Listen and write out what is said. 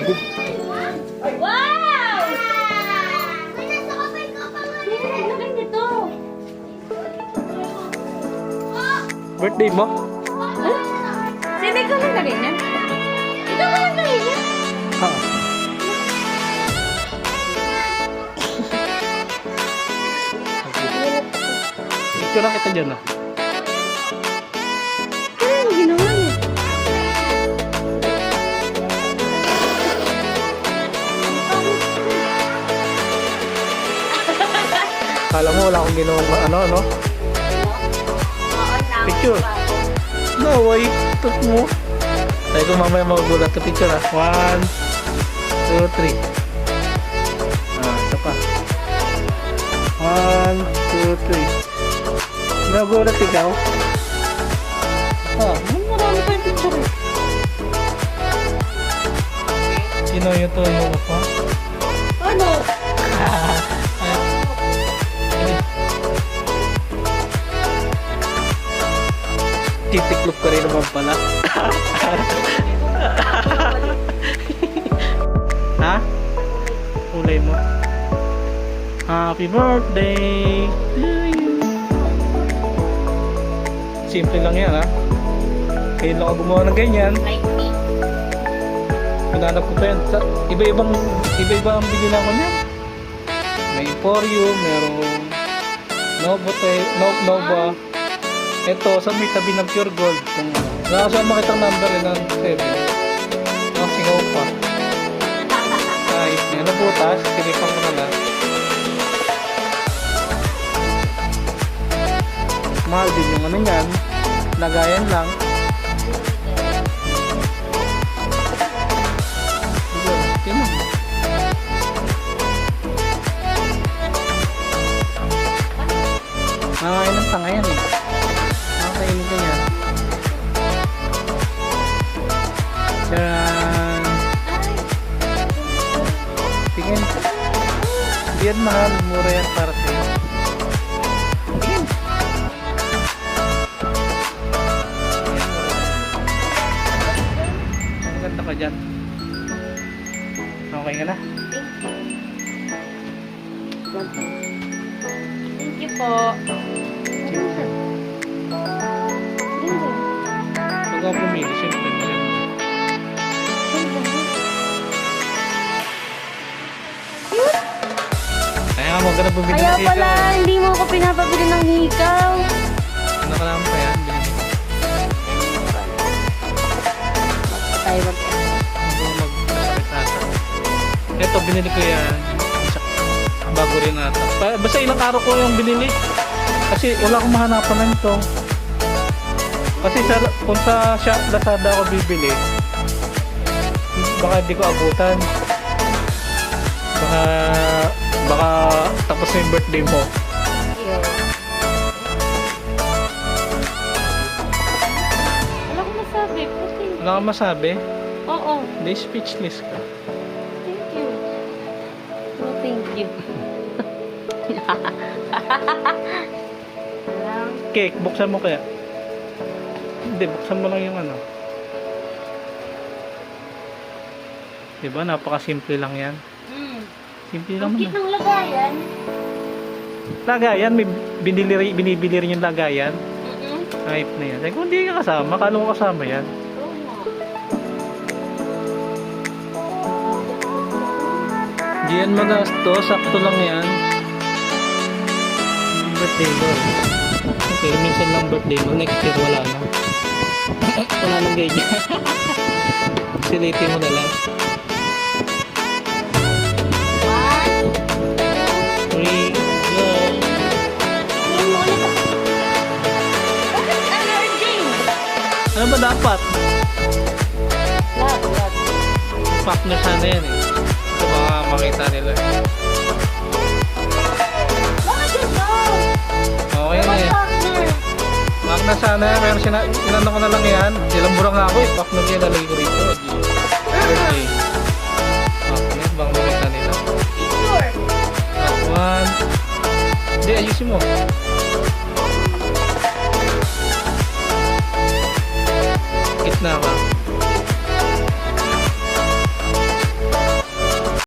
Wow! May nasa kapay ka pa nga. Sino naglagay nito? Birthday mo? Sino ikaw naglagay niya? Ikaw ba naglagay niya? Ha. Picture lang kita dyan ah. Ano yung ginawa niya? Kala mo wala akong ginawang ano, no? Picture. No, why? Ito mo. Tayo ko mamaya magugulat sa picture ah. 1, 2, 3. Ah, isa pa. 1, 2, 3. Magugulat ikaw? Ah, Marami pa yung picture eh. sino yung to yung pa? Ano? Titiklop ka rin naman pala. Ha? Kulay mo. Happy birthday to you. Simple lang yan ha. Kayo lang ako gumawa ng ganyan. Like me. Pinanap ko pa yan. Iba-iba ang binilang ko niyan. May Emporium, merong Nova. Ito, sa may tabi ng Pure Gold. Kung nakasama kitang number ng 7. Nakasingaw pa. Ay, yan na butas. Tinipang ko na lang. Mahal din yung ano yan. Lagayan lang. Yun lang. Nakakain ng tanga yan eh. Nakakainin ko yan. Tcharan! Tingin. Hindi yan mahal. Mura yan para sa'yo. Tingin. Maganda ka dyan. Okay ka na? Thank you po. Pag ako pumili, siyempre maganda. Kaya nga maganda bumili Kaya ng pala, ikaw. hindi mo ako pinapabili ng hikaw. Ano ka naman pa yan? Tayo mag Ito, binili ko yan. Bago rin ata. Basta ilang araw ko yung binili. Kasi wala akong mahanapan nito. Kasi kung sa shop Lazada ako bibili, baka hindi ko abutan. Baka tapos na yung birthday mo. Wala akong masabi. Wala kang masabi? Oo. Hindi, speechless ka. Thank you. No, thank you. Cake, buksan mo kaya? Hindi, buksan mo lang yung ano. Diba, napaka-simple lang yan. Simple lang Ang cute naman. ng lagayan. Lagayan, may binibili rin yung lagayan. Hype na yan. Sabi ko, hindi ka kasama. Kala mo kasama yan. Oo nga. Hindi yan magasto. Sakto lang yan. Birthday mo. Okay, minsan lang birthday mo. Next year, wala na. Wala nang ganyan. Siliti mo na lang. 3, go! Bakit allerging? Ano ba dapat? Lahat. Pack na sana yan eh. Ito baka makita nila. Bakit ikaw? Okay na eh. Partner. Pack na sana yan. Pero inano ko na lang yan. Ilang burang nga ako eh. Pack na yan. Lalagay ko rin.